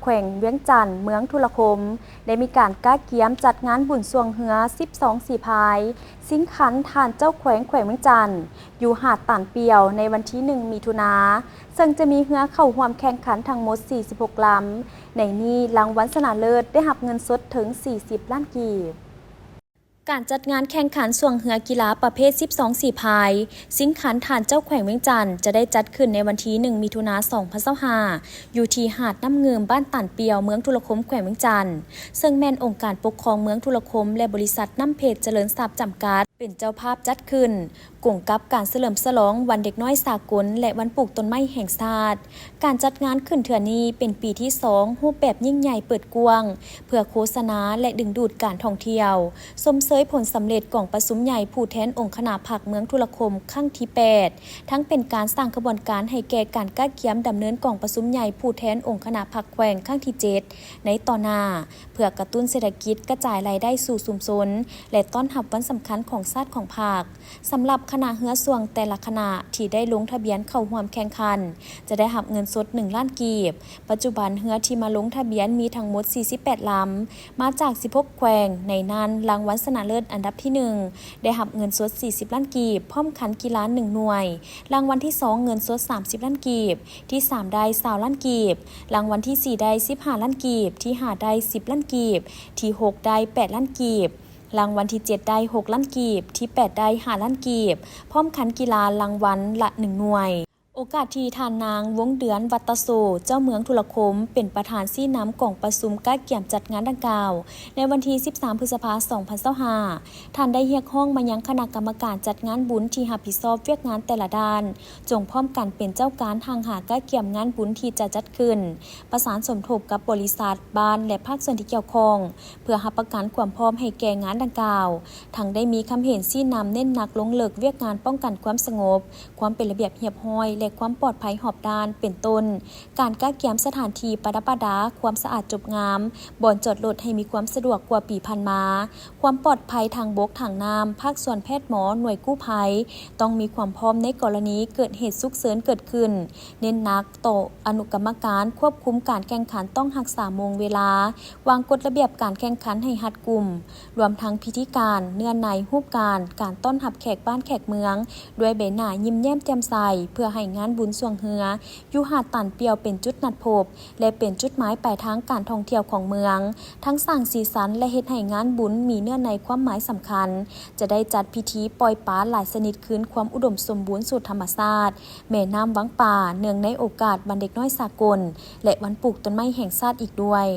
แขวงเวียงจันทน์เมืองทุรคมได้มีการก้าเกียมจัดงานบุญสวงเหือ12สีพายสิงขันทานเจ้าแขวงเวียงจันทน์อยู่หาดต่านเปียวในวันที่1มิถุนาซึ่งจะมีเหือเข้าร่วมแข่งขันทั้งหมด46ลำในนี้รางวัลชนะเลิศได้รับเงินสดถึง40ล้านกีบการจัดงานแข่งขันส่วงเหือกีฬาประเภท12สีพายสิงขันฐานเจ้าแขวงเวียงจันทน์จะได้จัดขึ้นในวันที่1มิถุนายน2025อยู่ที่หาดน้ำเงิมบ้านต่านเปียวเมืองทุรคมแขวงเวียงจันทน์ซึ่งแม่นองค์การปกครองเมืองทุรคมและบริษัทน้ำเพชรเจริญทรัพย์จำกัดเป็นเจ้าภาพจัดขึ้นกงกับการเฉลิมฉลองวันเด็กน้อยสากลและวันปลูกต้นไม้แห่งชาติการจัดงานขึ้นเทื่อนี้เป็นปีที่2รูปแบบยิ่งใหญ่เปิดกว้างเพื่อโฆษณาและดึงดูดการท่องเที่ยวสมเสยผลสำเร็จของประชุมใหญ่ผู้แทนองค์คณะผักเมืองทุรคมครั้งที่8ทั้งเป็นการสร้างกระบวนการให้แก่การก้าเกียมดำเนินกองประชุมใหญ่ผู้แทนองค์คณะผักแขวงครั้งที่7ในต่อหน้าเพื่อกระตุ้นเศรษฐกิจกระจายรายได้สู่ชุมชนและต้อนรับวันสำคัญของชาติของภาคสำหรับคณะเหือส่วงแต่ละคณะที่ได้ลงทะเบียนเข้าร่วมแข่งขันจะได้รับเงินสด1ล้านกีบปัจจุบันเหือที่มาลงทะเบียนมีทั้งหมด48ลำมาจาก16แขวงในนั้นรางวัลชนะเลิศอันดับที่1ได้รับเงินสด40ล้านกีบพร้อมขันกีฬา1หน่วยรางวัลที่2เงินสด30ล้านกีบที่3ได้20ล้านกีบรางวัลที่4ได้15ล้านกีบที่5ได้10ล้านกีบที่6ได้8ล้านกีบรางวัลที่7ได้6ล้านกีบที่8ได้5ล้านกีบพร้อมขันกีฬารางวัลละ1หน่วยโอกาสที่ท่านนางวงเดือนวัตโสเจ้าเมืองทุรคมเป็นประธานซี่น้ำกล่องประชุมก้าเกี่ยมจัดงานดังกล่าวในวันที่13พฤษภาคม2025ท่านได้เรียกร้องมายังคณะกรรมการจัดงานบุญที่รับผิดชอบเวียกงานแต่ละด้านจงพร้อมกันเป็นเจ้าการทางหาก้าเกี่ยมงานบุญที่จะจัดขึ้นประสานสมทบกับบริษัทบ้านและภาคส่วนที่เกี่ยวข้องเพื่อรับประกันความพร้อมให้แก่งานดังกล่าวทั้งได้มีคำเห็นซี่น้ำเน้นหนักลงเลิกเวียกงานป้องกันความสงบความเป็นระเบียบเรียบร้อยและความปลอดภัยหอบด้านเป็นต้นการก้าเกียมสถานที่ประดับประดาความสะอาดจบงามบ่อนจอดรถให้มีความสะดวกกว่าปีพันมาความปลอดภัยทางบกทางน้ำภาคส่วนแพทย์หมอหน่วยกู้ภัยต้องมีความพร้อมในกรณีเกิดเหตุฉุกเฉินเกิดขึ้นเน้นหนักต่ออนุกรรมการควบคุมการแข่งขันต้องรักษาโมงเวลาวางกฎระเบียบการแข่งขันให้รัดกุมรวมทั้งพิธีการเนื้อในรูปการต้อนรับแขกบ้านแขกเมืองด้วยใบหน้ายิ้มแย้มแจ่มใสเพื่อให้งานบุญส่วงเหืออยู่หาดต่านเปียวเป็นจุดนัดพบและเป็นจุดหมายปลายทางการท่องเที่ยวของเมืองทั้งสร้างสีสันและเฮ็ดให้งานบุญมีเนื้อในความหมายสำคัญจะได้จัดพิธีปล่อยปลาหลายชนิดคืนความอุดมสมบูรณ์สู่ธรรมชาติแม่น้ำวังป่าเนื่องในโอกาสวันเด็กน้อยสากลและวันปลูกต้นไม้แห่งชาติอีกด้วย